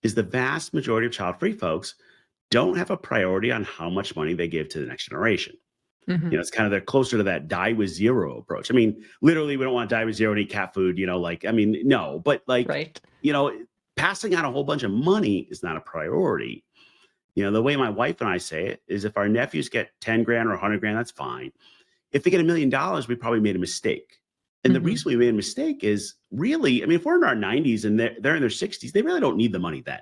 is the vast majority of child-free folks don't have a priority on how much money they give to the next generation. Mhm. It's kind of they're closer to that die with zero approach. I mean, literally, we don't want to die with zero and eat cat food, no, but Right. you know, passing out a whole bunch of money is not a priority. The way my wife and I say it is if our nephews get 10 grand or 100 grand, that's fine. If they get $1 million, we probably made a mistake. And the Mhm. reason we made a mistake is really, I mean, if we're in our 90s and they're in their 60s, they really don't need the money then.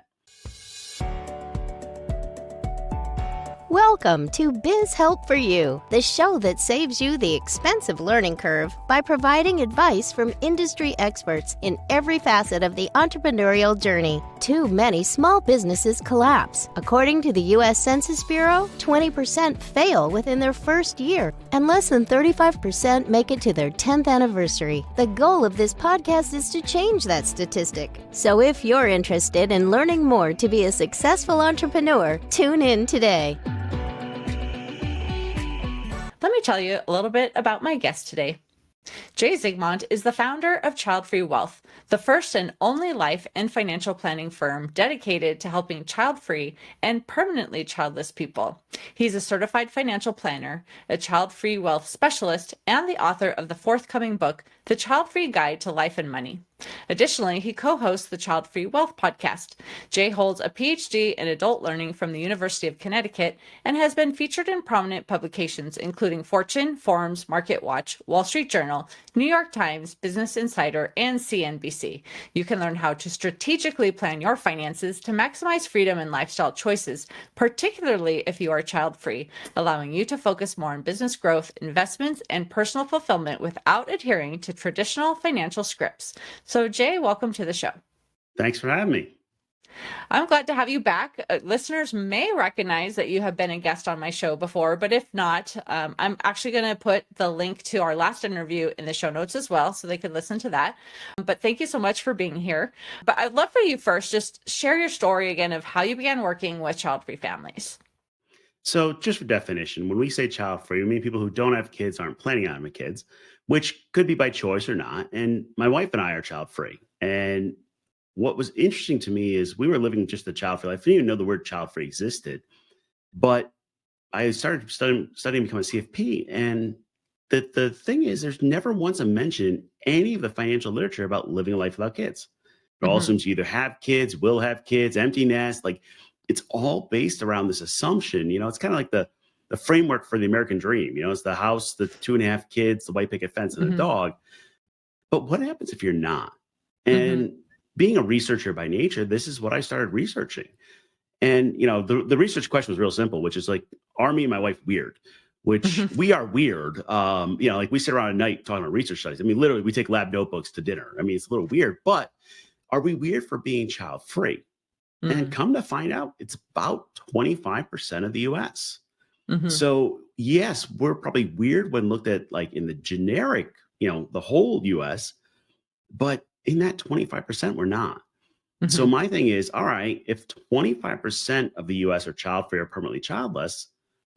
Welcome to Biz Help for You, the show that saves you the expensive learning curve by providing advice from industry experts in every facet of the entrepreneurial journey. Too many small businesses collapse. According to the U.S. Census Bureau, 20% fail within their first year, and less than 35% make it to their 10th anniversary. The goal of this podcast is to change that statistic. So if you're interested in learning more to be a successful entrepreneur, tune in today. Let me tell you a little bit about my guest today. Jay Zigmont is the founder of Child Free Wealth, the first and only life and financial planning firm dedicated to helping child-free and permanently childless people. He's a certified financial planner, a child-free wealth specialist, and the author of the forthcoming book, The Child-Free Guide to Life and Money. Additionally, he co-hosts the Child Free Wealth podcast. Jay holds a PhD in adult learning from the University of Connecticut and has been featured in prominent publications including Fortune, Forbes, MarketWatch, Wall Street Journal, New York Times, Business Insider, and CNBC. You can learn how to strategically plan your finances to maximize freedom and lifestyle choices, particularly if you are child-free, allowing you to focus more on business growth, investments, and personal fulfillment without adhering to traditional financial scripts. So, Jay, welcome to the show. Thanks for having me. I'm glad to have you back. Listeners may recognize that you have been a guest on my show before, but if not, I'm actually going to put the link to our last interview in the show notes as well, so they could listen to that. But thank you so much for being here. But I'd love for you first, just share your story again of how you began working with child-free families. So just for definition, when we say child-free, we mean people who don't have kids, aren't planning on having kids, which could be by choice or not. And my wife and I are child-free. And what was interesting to me is we were living just the child-free life. I didn't even know the word child-free existed. But I started studying to become a CFP. And the thing is, there's never once a mention in any of the financial literature about living a life without kids. It all assumes you either have kids, will have kids, empty nest. Like it's all based around this assumption. It's kind of like the framework for the American dream. It's the house, the 2.5 kids, the white picket fence, and a dog. But what happens if you're not? And being a researcher by nature, this is what I started researching. And, the research question was real simple, which is like, are me and my wife weird? Which we are weird. Like we sit around at night talking about research studies. I mean, literally, we take lab notebooks to dinner. I mean, it's a little weird, but are we weird for being child free? And come to find out, it's about 25% of the US. So, yes, we're probably weird when looked at like in the generic, the whole US, but in that 25%, we're not. So my thing is, all right, if 25% of the US are child free or permanently childless,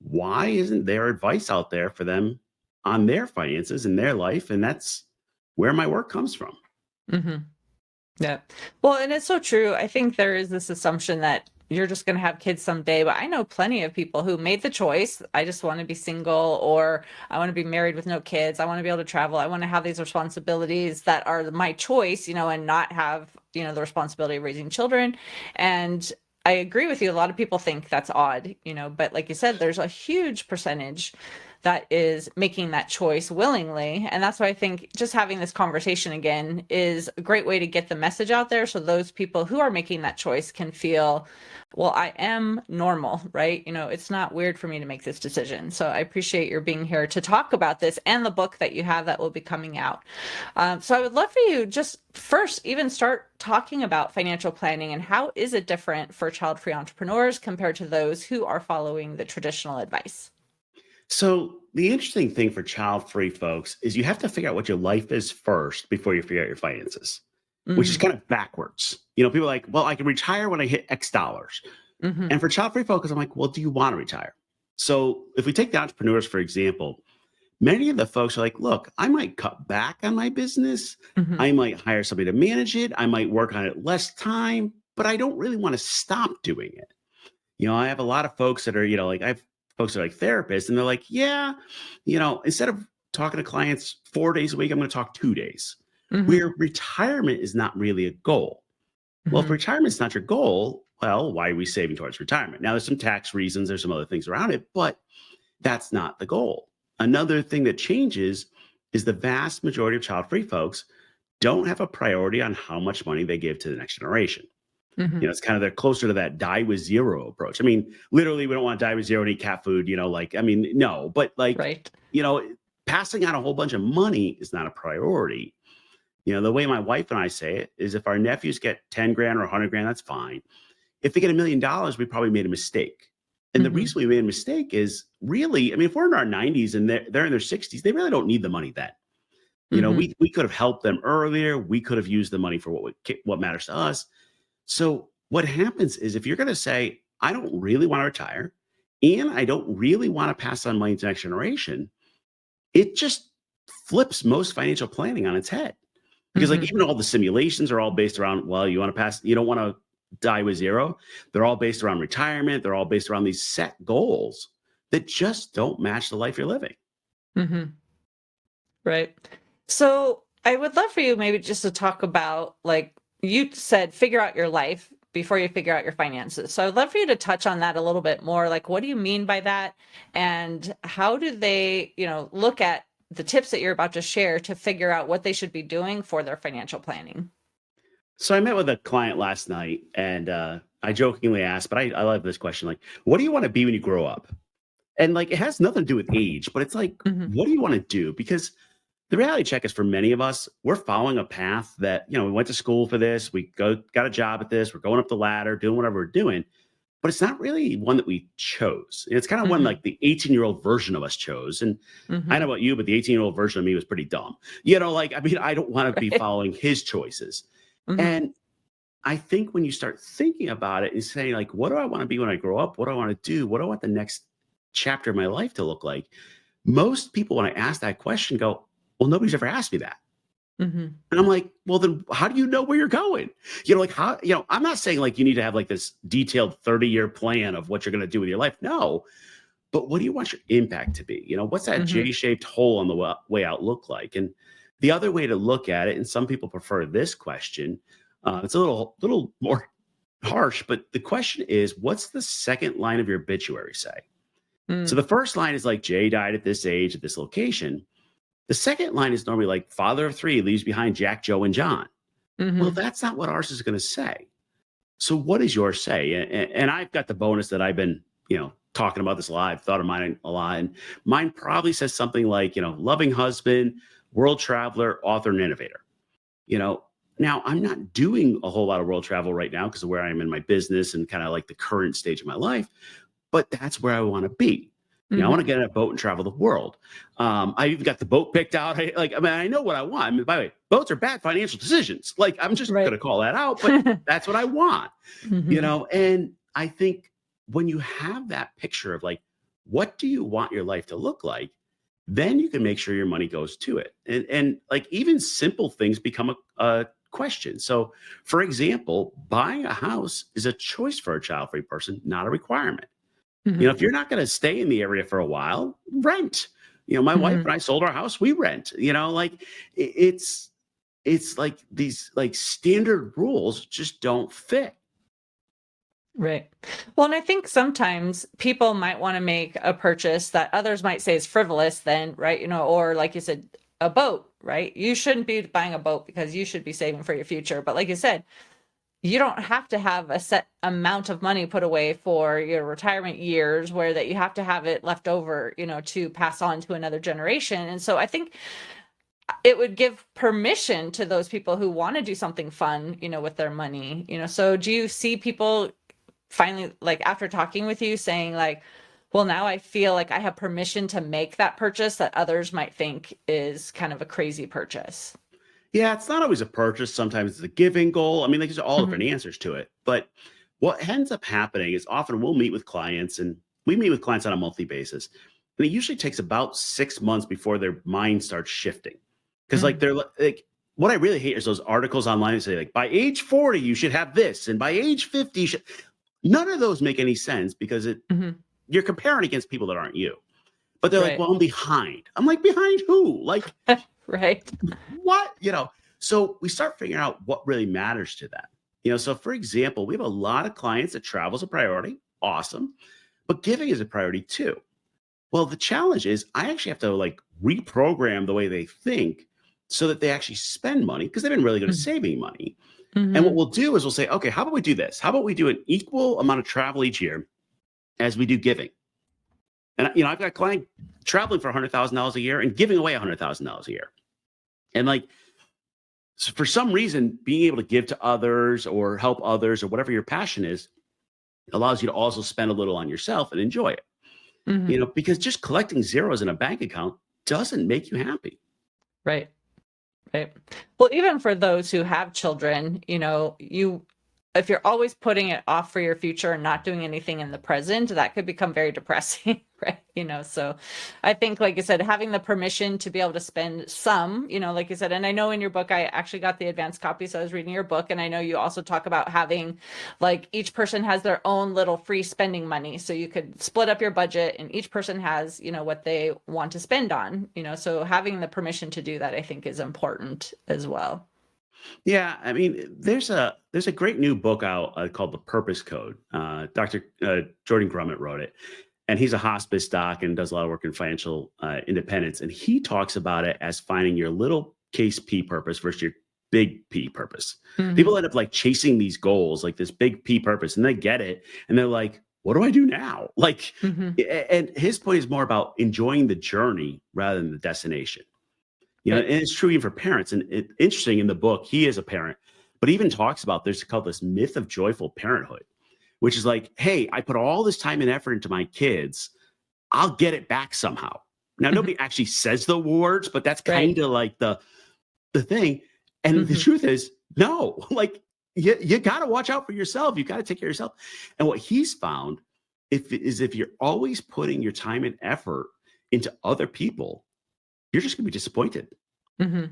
why isn't there advice out there for them on their finances and their life? And that's where my work comes from. Yeah. Well, and it's so true. I think there is this assumption that you're just going to have kids someday, but I know plenty of people who made the choice. I just want to be single, or I want to be married with no kids. I want to be able to travel. I want to have these responsibilities that are my choice, and not have, the responsibility of raising children. And I agree with you. A lot of people think that's odd, but like you said, there's a huge percentage that is making that choice willingly. And that's why I think just having this conversation again is a great way to get the message out there. So those people who are making that choice can feel, well, I am normal, right? It's not weird for me to make this decision. So I appreciate your being here to talk about this and the book that you have that will be coming out. So I would love for you just first even start talking about financial planning and how is it different for child-free entrepreneurs compared to those who are following the traditional advice? So the interesting thing for child-free folks is you have to figure out what your life is first before you figure out your finances, which is kind of backwards. People are like, well, I can retire when I hit X dollars. And for child-free folks, I'm like, well, do you want to retire? So if we take the entrepreneurs, for example, many of the folks are like, look, I might cut back on my business. I might hire somebody to manage it. I might work on it less time, but I don't really want to stop doing it. I have a lot of folks that are, like I have folks that are like therapists, and they're like, yeah, instead of talking to clients 4 days a week, I'm going to talk 2 days. Hmm. Where retirement is not really a goal. Well, if Hmm. retirement's not your goal, well, why are we saving towards retirement? Now, there's some tax reasons, there's some other things around it, but that's not the goal. Another thing that changes is the vast majority of child-free folks don't have a priority on how much money they give to the next generation. Hmm. It's kind of they're closer to that die with zero approach. I mean, literally, we don't want to die with zero and eat cat food, no, but Right. you know, passing out a whole bunch of money is not a priority. The way my wife and I say it is if our nephews get 10 grand or 100 grand, that's fine. If they get $1 million, we probably made a mistake. And the Hmm. reason we made a mistake is really, I mean, if we're in our 90s and they're in their 60s, they really don't need the money then. Hmm. We could have helped them earlier. We could have used the money for what matters to us. So what happens is if you're going to say, I don't really want to retire and I don't really want to pass on money to the next generation, it just flips most financial planning on its head. Because Hmm. even all the simulations are all based around, well, you don't want to die with zero. They're all based around retirement. They're all based around these set goals that just don't match the life you're living. Hmm. Right. So I would love for you maybe just to talk about, like you said, figure out your life before you figure out your finances. So I'd love for you to touch on that a little bit more. Like, what do you mean by that? And how do they, look at the tips that you're about to share to figure out what they should be doing for their financial planning? So I met with a client last night and I jokingly asked, but I love this question, like, what do you want to be when you grow up? And like, it has nothing to do with age, but it's like, Hmm. what do you want to do? Because the reality check is for many of us, we're following a path that, we went to school for this, got a job at this, we're going up the ladder, doing whatever we're doing, but it's not really one that we chose. It's kind of one Hmm. like the 18-year-old version of us chose. And I don't Hmm. know about you, but the 18-year-old version of me was pretty dumb. I mean, I don't want to be Right. following his choices. Hmm. And I think when you start thinking about it and saying, like, what do I want to be when I grow up? What do I want to do? What do I want the next chapter of my life to look like? Most people, when I ask that question, go, well, nobody's ever asked me that. Hmm. And I'm like, well, then how do you know where you're going? I'm not saying like you need to have like this detailed 30-year plan of what you're going to do with your life. No. But what do you want your impact to be? What's that Hmm. J-shaped hole on the way out look like? And the other way to look at it, and some people prefer this question, it's a little more harsh, but the question is, what's the second line of your obituary say? So Hmm. the first line is like Jay died at this age at this location. The second line is normally like father of three leaves behind Jack, Joe, and John. Well, Hmm. that's not what ours is going to say. So what does yours say? And I've got the bonus that I've been, talking about this a lot. I've thought of mine a lot. And mine probably says something like, loving husband, world traveler, author, and innovator. You know, Now I'm not doing a whole lot of world travel right now because of where I am in my business and kind of like the current stage of my life, but that's where I want to be. I want to Hmm. get in a boat and travel the world. I even got the boat picked out. I know what I want. I mean, by the way, boats are bad financial decisions. Like, I'm just going Right. to call that out, but that's what I want, Hmm. And I think when you have that picture of like, what do you want your life to look like? Then you can make sure your money goes to it. And like even simple things become a question. So, for example, buying a house is a choice for a child free person, not a requirement. If Hmm. you're not going to stay in the area for a while, rent. My wife Hmm. and I sold our house, we rent. It's like these like standard rules just don't fit. Right. Well, and I think sometimes people might want to make a purchase that others might say is frivolous, then, right? Or like you said, a boat, right? You shouldn't be buying a boat because you should be saving for your future. But like you said, you don't have to have a set amount of money put away for your retirement years where that you have to have it left over, to pass on to another generation. And so I think it would give permission to those people who want to do something fun, with their money. So do you see people finally, like after talking with you, saying like, well, now I feel like I have permission to make that purchase that others might think is kind of a crazy purchase? Yeah, it's not always a purchase. Sometimes it's a giving goal. I mean, there's all different Hmm. answers to it. But what ends up happening is often we'll meet with clients and we meet with clients on a monthly basis. And it usually takes about 6 months before their mind starts shifting. Because like Hmm. like what I really hate is those articles online that say, like, by age 40, you should have this, and by age 50, you should. None of those make any sense because Hmm. you're comparing against people that aren't you. But they're like, Right. well, I'm behind. I'm like, behind who? Like, Right. what? So we start figuring out what really matters to them. So for example, we have a lot of clients that travel is a priority. Awesome. But giving is a priority too. Well, the challenge is I actually have to like reprogram the way they think so that they actually spend money because they've been really good at saving money. And what Hmm. we'll do is we'll say, okay, how about we do this? How about we do an equal amount of travel each year as we do giving? And I've got a client traveling for $100,000 a year and giving away $100,000 a year. And like, so for some reason, being able to give to others or help others or whatever your passion is allows you to also spend a little on yourself and enjoy it. Hmm. Because just collecting zeros in a bank account doesn't make you happy. Right. Right. Well, even for those who have children, if you're always putting it off for your future and not doing anything in the present, that could become very depressing, right? So I think, like you said, having the permission to be able to spend some, like you said, and I know in your book, I actually got the advanced copy, so I was reading your book, and I know you also talk about having, like, each person has their own little free spending money, so you could split up your budget, and each person has, what they want to spend on, so having the permission to do that, I think, is important as well. Yeah, I mean, there's a great new book out called The Purpose Code. Dr. Jordan Grummett wrote it, and he's a hospice doc and does a lot of work in financial independence. And he talks about it as finding your little case P purpose versus your big P purpose. Hmm. People end up like chasing these goals, like this big P purpose, and they get it, and they're like, "What do I do now?" Like, Hmm. and his point is more about enjoying the journey rather than the destination. And Right. it's true even for parents. And interesting in the book, he is a parent, but he even talks about there's called this myth of joyful parenthood, which is like, hey, I put all this time and effort into my kids. I'll get it back somehow. Now, Hmm. nobody actually says the words, but that's Right. kind of like the thing. And the Hmm. truth is, no, like you got to watch out for yourself. You got to take care of yourself. And what he's found if you're always putting your time and effort into other people, you're just going to be disappointed. Hmm.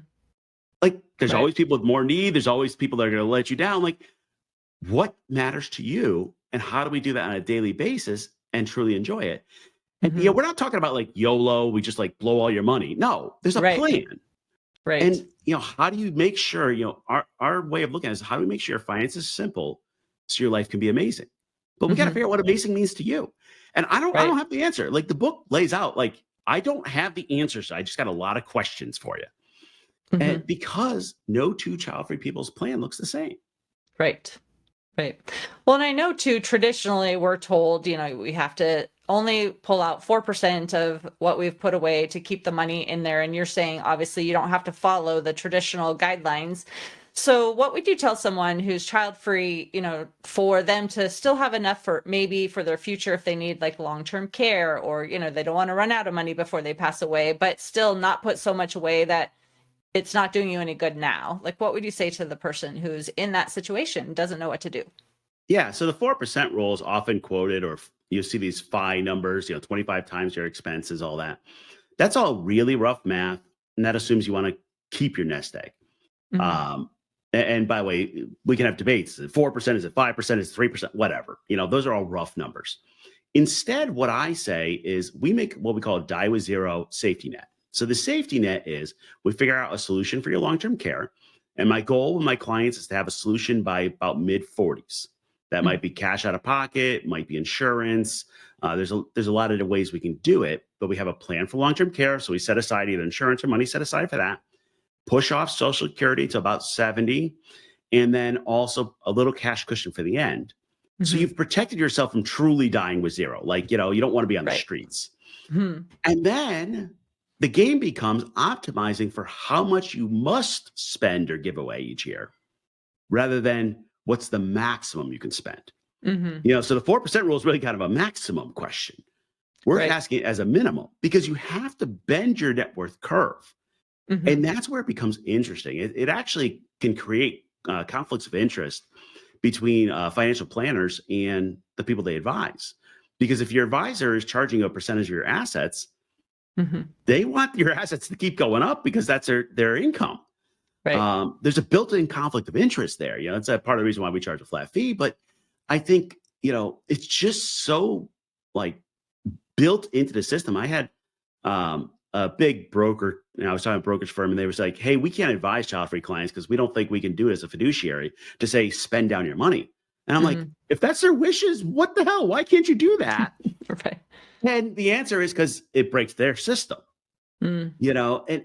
Like, there's Right. always people with more need. There's always people that are going to let you down. Like, what matters to you? And how do we do that on a daily basis and truly enjoy it? And, Hmm. we're not talking about like YOLO, we just like blow all your money. No, there's a Right. plan. Right. And, how do you make sure, our way of looking at it is how do we make sure your finances is simple so your life can be amazing? But we got to Hmm. figure out what amazing means to you. And I don't Right. have the answer. Like the book lays out, like, I don't have the answers. I just got a lot of questions for you. Hmm. And because no two child-free people's plan looks the same. Right. Right. Well, and I know too, traditionally we're told, we have to only pull out 4% of what we've put away to keep the money in there. And you're saying, obviously, you don't have to follow the traditional guidelines. So what would you tell someone who's child free, for them to still have enough for maybe for their future if they need like long-term care or, they don't want to run out of money before they pass away, but still not put so much away that it's not doing you any good now? Like, what would you say to the person who's in that situation, doesn't know what to do? Yeah. So the 4% rule is often quoted, or you see these FI numbers, 25 times your expenses, all that. That's all really rough math. And that assumes you want to keep your nest egg. Hmm. Um, and by the way, we can have debates. Is it 4%? Is it 5%? Is it 3%? Whatever. Those are all rough numbers. Instead, what I say is we make what we call a die with zero safety net. So the safety net is we figure out a solution for your long-term care. And my goal with my clients is to have a solution by about mid 40s. That might be cash out of pocket, might be insurance. There's a lot of ways we can do it, but we have a plan for long-term care. So we set aside either insurance or money set aside for that. Push off Social Security to about 70, and then also a little cash cushion for the end. So Hmm. you've protected yourself from truly dying with zero. Like, you don't want to be on the Right. streets. Hmm. And then the game becomes optimizing for how much you must spend or give away each year rather than what's the maximum you can spend. Hmm. So the 4% rule is really kind of a maximum question. We're Right. asking it as a minimum because you have to bend your net worth curve. Hmm. And that's where it becomes interesting. It actually can create conflicts of interest between financial planners and the people they advise. Because if your advisor is charging a percentage of your assets, Hmm. they want your assets to keep going up because that's their income. Right. There's a built-in conflict of interest there. That's a part of the reason why we charge a flat fee. But I think, it's just so like built into the system. I had a big broker, I was talking to a brokerage firm, and they was like, hey, we can't advise child-free clients because we don't think we can do it as a fiduciary to say, spend down your money. And I'm like, Mhm. if that's their wishes, what the hell? Why can't you do that? Right. And the answer is because it breaks their system, Mm.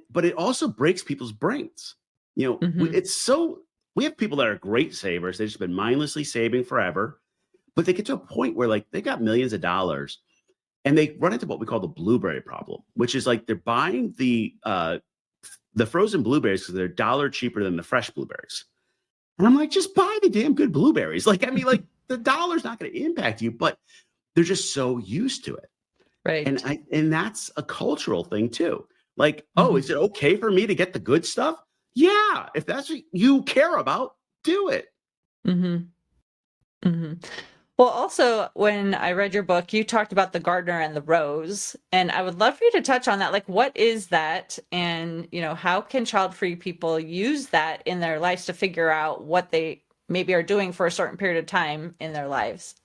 but it also breaks people's brains. Mhm. We have people that are great savers. They've just been mindlessly saving forever, but they get to a point where like they got millions of dollars and they run into what we call the blueberry problem, which is like they're buying the frozen blueberries because they're $1 cheaper than the fresh blueberries. And I'm like, just buy the damn good blueberries. Like, I mean, like the dollar's not going to impact you, but they're just so used to it. Right. And that's a cultural thing too. Like, oh, Mhm. is it okay for me to get the good stuff? Yeah, if that's what you care about, do it. Mhm. Mhm. Well, also, when I read your book, you talked about the gardener and the rose, and I would love for you to touch on that. Like, what is that? And, how can child-free people use that in their lives to figure out what they maybe are doing for a certain period of time in their lives?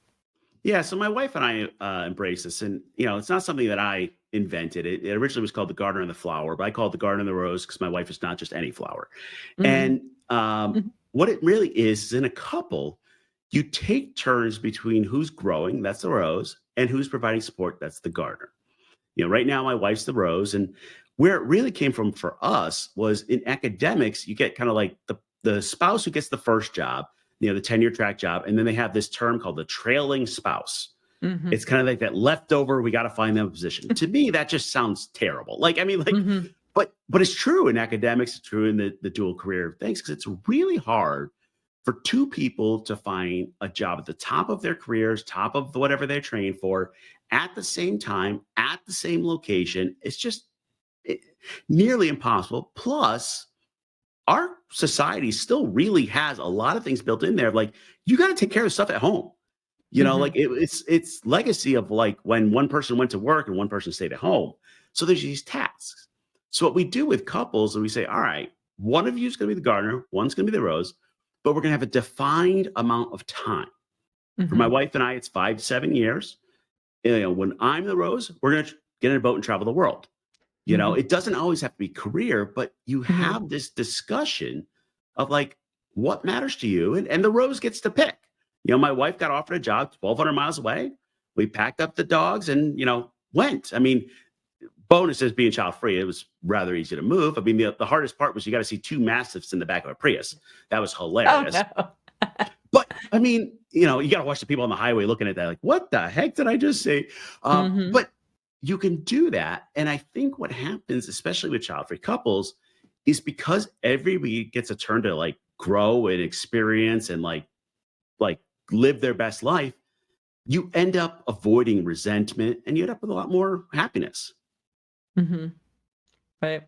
Yeah, so my wife and I embrace this, and it's not something that I invented. It originally was called the gardener and the flower, but I call it the gardener and the rose because my wife is not just any flower. Mhm. And what it really is in a couple, you take turns between who's growing, that's the rose, and who's providing support, that's the gardener. Right now my wife's the rose, and where it really came from for us was in academics, you get kind of like the spouse who gets the first job, the tenure track job, and then they have this term called the trailing spouse. Mhm. It's kind of like that leftover, we got to find them a position. To me, that just sounds terrible. Like, I mean, like, Mhm. but it's true in academics, it's true in the dual career things, because it's really hard for two people to find a job at the top of their careers, top of whatever they're trained for, at the same time, at the same location. It's just eh, nearly impossible. Plus, our society still really has a lot of things built in there. Like, you got to take care of stuff at home. Like Mhm. it's legacy of like when one person went to work and one person stayed at home. So there's these tasks. So what we do with couples is we say, all right, one of you is going to be the gardener, one's going to be the rose, but we're going to have a defined amount of time. For my Mhm. wife and I, it's 5 to 7 years. When I'm the rose, we're going to get in a boat and travel the world. Mhm. It doesn't always have to be career, but you Mhm. have this discussion of like what matters to you, and the rose gets to pick. My wife got offered a job 1,200 miles away. We packed up the dogs and went. I mean, bonus is being child free. It was rather easy to move. I mean, the hardest part was you got to see two mastiffs in the back of a Prius. That was Oh, hilarious. no. But I mean, you got to watch the people on the highway looking at that, like, what the heck did I just say? Mhm. But you can do that. And I think what happens, especially with child free couples, is because everybody gets a turn to like grow and experience and like live their best life, you end up avoiding resentment and you end up with a lot more happiness. Mhm. Right.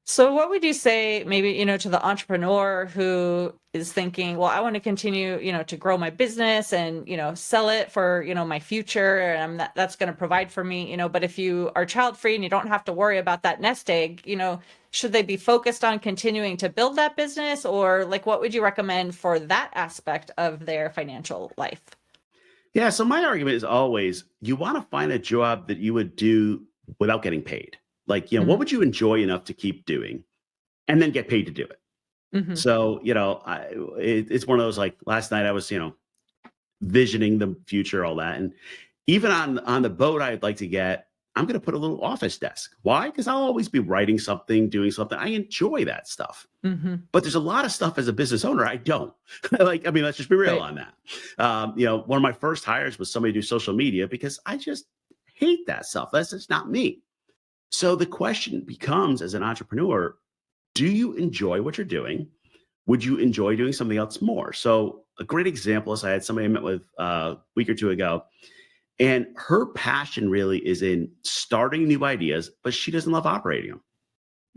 So what would you say maybe, to the entrepreneur who is thinking, well, I want to continue, to grow my business and, sell it for, my future and that's going to provide for me, but if you are child free and you don't have to worry about that nest egg, should they be focused on continuing to build that business, or like what would you recommend for that aspect of their financial life? Yeah. So my argument is always you want to find a job that you would do without getting paid. Like, what Mhm. would you enjoy enough to keep doing and then get paid to do it? Mhm. So, it's one of those like last night I was, visioning the future, all that. And even on the boat I'd like to get, I'm going to put a little office desk. Why? Because I'll always be writing something, doing something. I enjoy that stuff. Mhm. But there's a lot of stuff as a business owner I don't. Like, I mean, let's just be real Right. on that. One of my first hires was somebody to do social media because I just hate that stuff. That's just not me. So the question becomes, as an entrepreneur, do you enjoy what you're doing? Would you enjoy doing something else more? So a great example is I had somebody I met with a week or two ago, and her passion really is in starting new ideas, but she doesn't love operating them.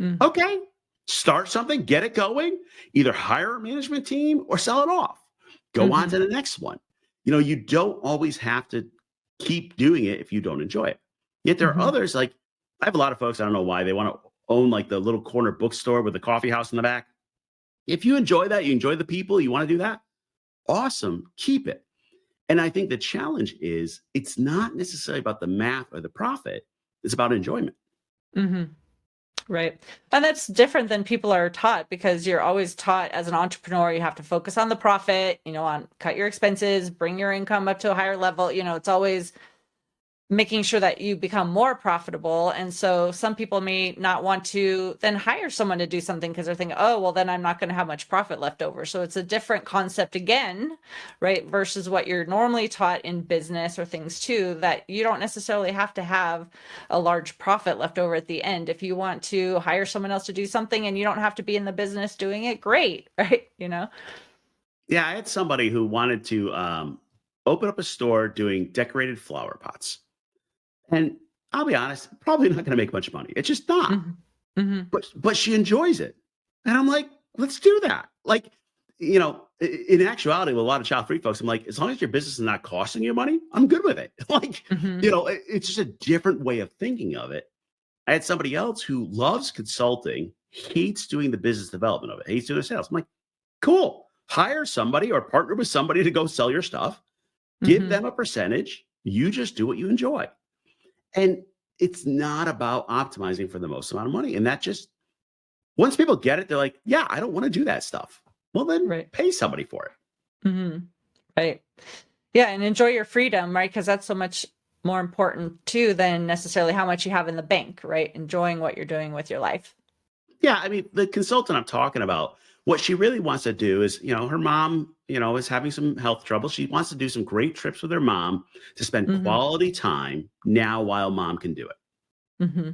Mm. Okay, start something, get it going, either hire a management team or sell it off. Go on Mhm. to the next one. You don't always have to keep doing it if you don't enjoy it. Yet there are Mhm. others, like I have a lot of folks, I don't know why, they want to own like the little corner bookstore with the coffee house in the back. If you enjoy that, you enjoy the people, you want to do that, awesome, keep it. And I think the challenge is it's not necessarily about the math or the profit, it's about enjoyment. Hmm. Right. And that's different than people are taught, because you're always taught as an entrepreneur, you have to focus on the profit, on cut your expenses, bring your income up to a higher level. It's always making sure that you become more profitable. And so some people may not want to then hire someone to do something because they're thinking, oh, well, then I'm not going to have much profit left over. So it's a different concept again, right? Versus what you're normally taught in business or things too, that you don't necessarily have to have a large profit left over at the end. If you want to hire someone else to do something and you don't have to be in the business doing it, great, right? Yeah, I had somebody who wanted to open up a store doing decorated flower pots. And I'll be honest, probably not going to make much money. It's just not. Hmm. Hmm. But she enjoys it. And I'm like, let's do that. Like, in actuality, with a lot of child free folks, I'm like, as long as your business is not costing you money, I'm good with it. Like, Hmm. it's just a different way of thinking of it. I had somebody else who loves consulting, hates doing the business development of it, hates doing the sales. I'm like, cool. Hire somebody or partner with somebody to go sell your stuff, give Hmm. them a percentage. You just do what you enjoy. And it's not about optimizing for the most amount of money. And that just, once people get it, they're like, yeah, I don't want to do that stuff. Well, then Right. pay somebody for it. Hmm. Right. Yeah, and enjoy your freedom, right? Because that's so much more important too than necessarily how much you have in the bank, right? Enjoying what you're doing with your life. Yeah. I mean, the consultant I'm talking about, what she really wants to do is, her mom, is having some health trouble. She wants to do some great trips with her mom to spend Hmm. quality time now while mom can do it. Hmm.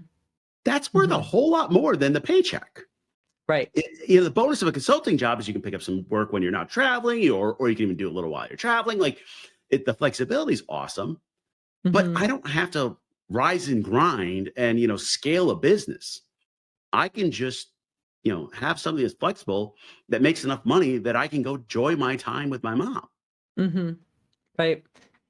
That's worth a Hmm. whole lot more than the paycheck. Right. The bonus of a consulting job is you can pick up some work when you're not traveling, or you can even do a little while you're traveling. Like, the flexibility is awesome, but Hmm. I don't have to rise and grind and, scale a business. I can just, have something that's flexible that makes enough money that I can go enjoy my time with my mom. Hmm. Right.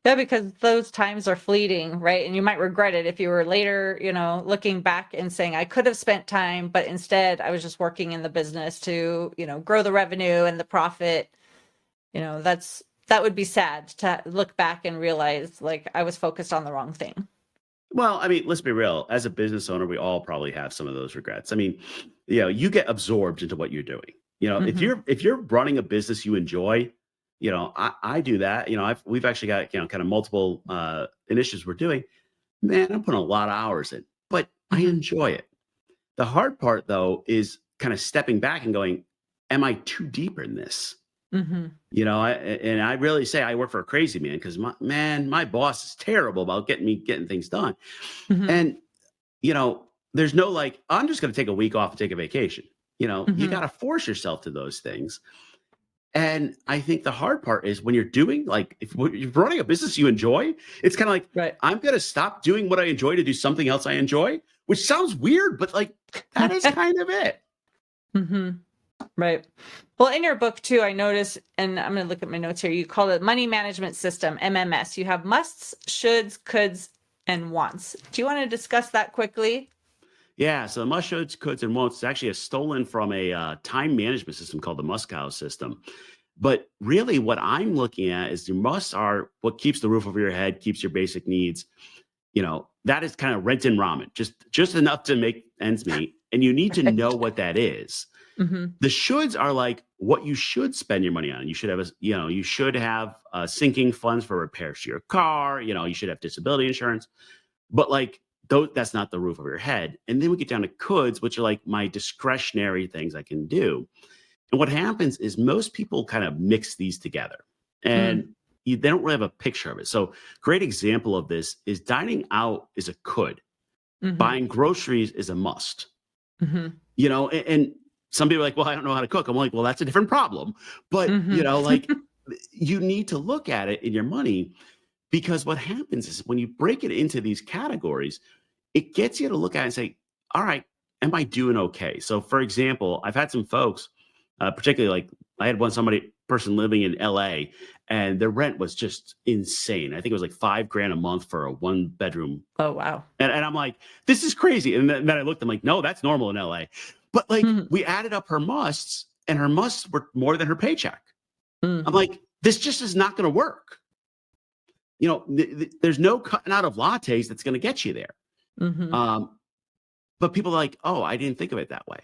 Yeah, because those times are fleeting, right? And you might regret it if you were later, looking back and saying, I could have spent time, but instead I was just working in the business to, grow the revenue and the profit. That would be sad to look back and realize like I was focused on the wrong thing. Well, I mean, let's be real. As a business owner, we all probably have some of those regrets. I mean, you get absorbed into what you're doing. If Hmm. you're running a business you enjoy, I do that. We've actually got kind of multiple initiatives we're doing. Man, I'm putting a lot of hours in, but I Hmm. enjoy it. The hard part, though, is kind of stepping back and going, "Am I too deep in this?" Hmm. And I really say I work for a crazy man because my boss is terrible about getting things done. Hmm. And there's no like, I'm just going to take a week off and take a vacation. You Hmm. got to force yourself to those things. And I think the hard part is when you're doing like, if you're running a business you enjoy, it's kind of like, Right. I'm going to stop doing what I enjoy to do something else I enjoy, which sounds weird, but like, that is kind of it. Hmm. Right. Well, in your book too, I noticed, and I'm going to look at my notes here. You call it money management system, MMS. You have musts, shoulds, coulds, and wants. Do you want to discuss that quickly? Yeah, so the must, shoulds, coulds, and won'ts is actually a stolen from a time management system called the Muskow system. But really, what I'm looking at is the musts are what keeps the roof over your head, keeps your basic needs. That is kind of rent and ramen, just enough to make ends meet. And you need to know what that is. Hmm. The shoulds are like what you should spend your money on. You should have you should have sinking funds for repairs to your car. You should have disability insurance. But like that's not the roof over your head. And then we get down to coulds, which are like my discretionary things I can do. And what happens is most people kind of mix these together, and Mm. they don't really have a picture of it. So great example of this is dining out is a could. Hmm. Buying groceries is a must. Hmm. And some people are like, well, I don't know how to cook. I'm like, well, that's a different problem. But, Hmm. like you need to look at it in your money, because what happens is when you break it into these categories, it gets you to look at it and say, all right, am I doing okay? So for example, I've had some folks, particularly like I had person living in LA, and their rent was just insane. I think it was like $5,000 a month for a 1 bedroom. Oh, wow. And I'm like, this is crazy. And then I looked, I'm like, no, that's normal in LA. But like Hmm. we added up her musts and her musts were more than her paycheck. Mm. I'm like, this just is not going to work. There's no cutting out of lattes that's going to get you there. Mm-hmm. But people are like, oh, I didn't think of it that way.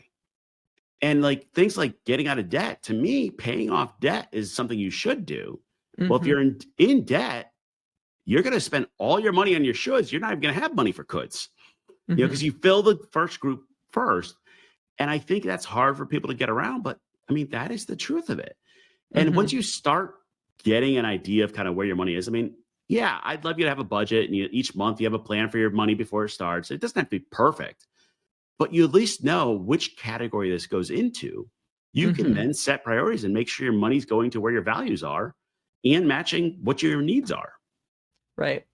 And like things like getting out of debt, to me, paying off debt is something you should do. Well, if Mm-hmm. you're in debt, you're going to spend all your money on your shoulds. You're not even going to have money for coulds, Mm-hmm. because you fill the first group first. And I think that's hard for people to get around. But I mean, that is the truth of it. And Mm-hmm. once you start getting an idea of kind of where your money is, I mean, yeah, I'd love you to have a budget and each month you have a plan for your money before it starts. It doesn't have to be perfect, but you at least know which category this goes into. You can Mm-hmm. then set priorities and make sure your money's going to where your values are and matching what your needs are. Right.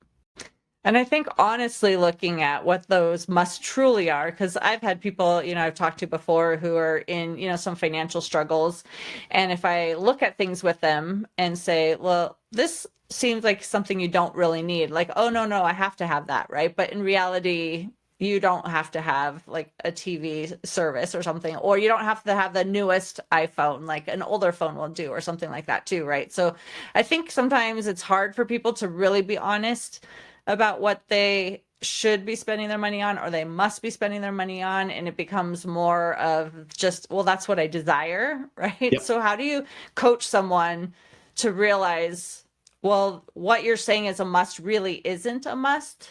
And I think honestly looking at what those must truly are, because I've had people, I've talked to before who are in, some financial struggles. And if I look at things with them and say, well, this seems like something you don't really need, like, oh, no, I have to have that, right? But in reality, you don't have to have like a TV service or something, or you don't have to have the newest iPhone, like an older phone will do, or something like that too, right? So I think sometimes it's hard for people to really be honest about what they should be spending their money on, or they must be spending their money on. And it becomes more of just, well, that's what I desire, right? Yep. So how do you coach someone to realize, well, what you're saying is a must really isn't a must?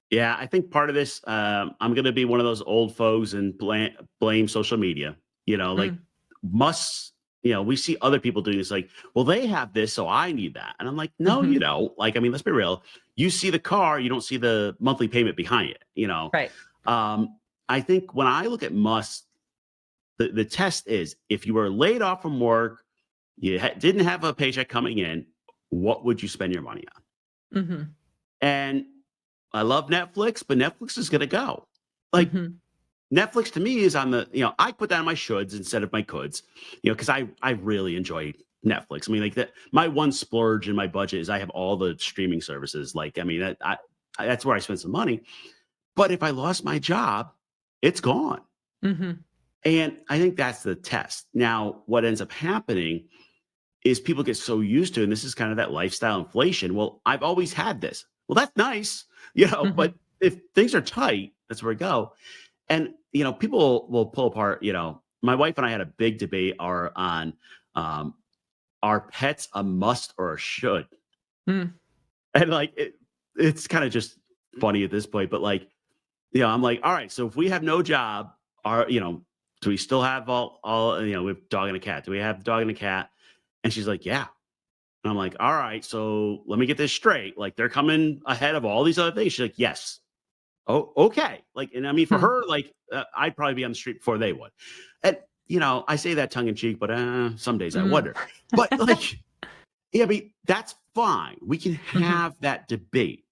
Yeah, I think part of this, I'm going to be one of those old folks and blame social media, like musts. We see other people doing this, like, well, they have this, so I need that. And I'm like, no, Mhm. you don't. Like, I mean, let's be real. You see the car, you don't see the monthly payment behind it, Right. I think when I look at musts, the test is if you were laid off from work, you didn't have a paycheck coming in, what would you spend your money on? Mm-hmm. And I love Netflix, but Netflix is going to go. Like, Mm-hmm. Netflix to me is on the, I put that on my shoulds instead of my coulds, because I really enjoy Netflix. I mean, like my one splurge in my budget is I have all the streaming services. Like, I mean, that's where I spend some money. But if I lost my job, it's gone. Mm-hmm. And I think that's the test. Now, what ends up happening is people get so used to, and this is kind of that lifestyle inflation. Well, I've always had this. Well, that's nice, Mm-hmm. but if things are tight, that's where we go. And, people will pull apart, my wife and I had a big debate on are pets a must or a should? Mm. And like, it's kind of just funny at this point, but like, I'm like, all right, so if we have no job, do we still have all, we have a dog and a cat. Do we have a dog and a cat? And she's like, yeah. And I'm like, all right, so let me get this straight. Like, they're coming ahead of all these other things. She's like, yes. Oh, okay. Like, and I mean, for Hmm. her, like, I'd probably be on the street before they would. And, I say that tongue in cheek, but some days I Mm. wonder. But like, yeah, I mean, that's fine. We can Mhm. have that debate.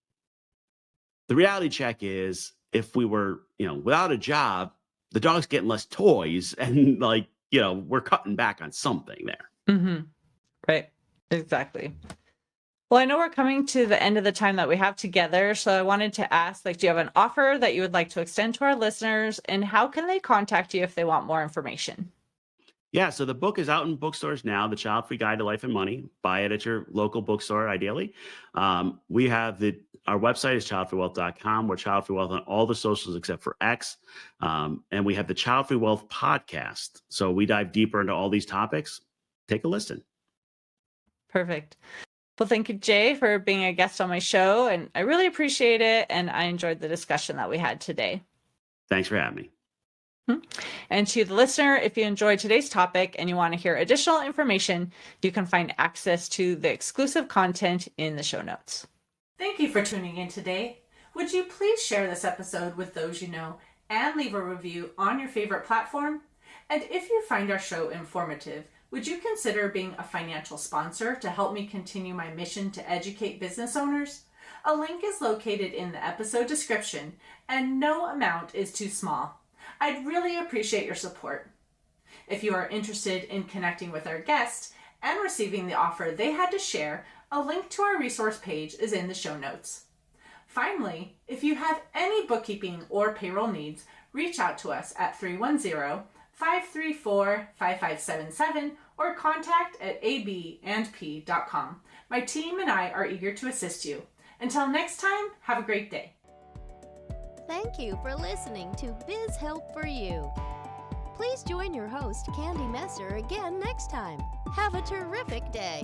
The reality check is if we were, without a job, the dog's getting less toys and like, we're cutting back on something there. Mm-hmm. Right. Exactly. Well, I know we're coming to the end of the time that we have together, so I wanted to ask, like, do you have an offer that you would like to extend to our listeners, and how can they contact you if they want more information? Yeah, so the book is out in bookstores now, The Child-Free Guide to Life and Money. Buy it at your local bookstore, ideally. We have our website is childfreewealth.com. We're Child Free Wealth on all the socials except for X. And we have the Child Free Wealth podcast. So we dive deeper into all these topics. Take a listen. Perfect. Well, thank you, Jay, for being a guest on my show, and I really appreciate it, and I enjoyed the discussion that we had today. Thanks for having me. And to the listener, if you enjoyed today's topic and you want to hear additional information, you can find access to the exclusive content in the show notes. Thank you for tuning in today. Would you please share this episode with those you know and leave a review on your favorite platform? And if you find our show informative, would you consider being a financial sponsor to help me continue my mission to educate business owners? A link is located in the episode description, and no amount is too small. I'd really appreciate your support. If you are interested in connecting with our guest and receiving the offer they had to share, a link to our resource page is in the show notes. Finally, if you have any bookkeeping or payroll needs, reach out to us at 310 534-5577 or contact@abandp.com. My team and I are eager to assist you. Until next time, have a great day. Thank you for listening to Biz Help for You. Please join your host, Candy Messer, again next time. Have a terrific day.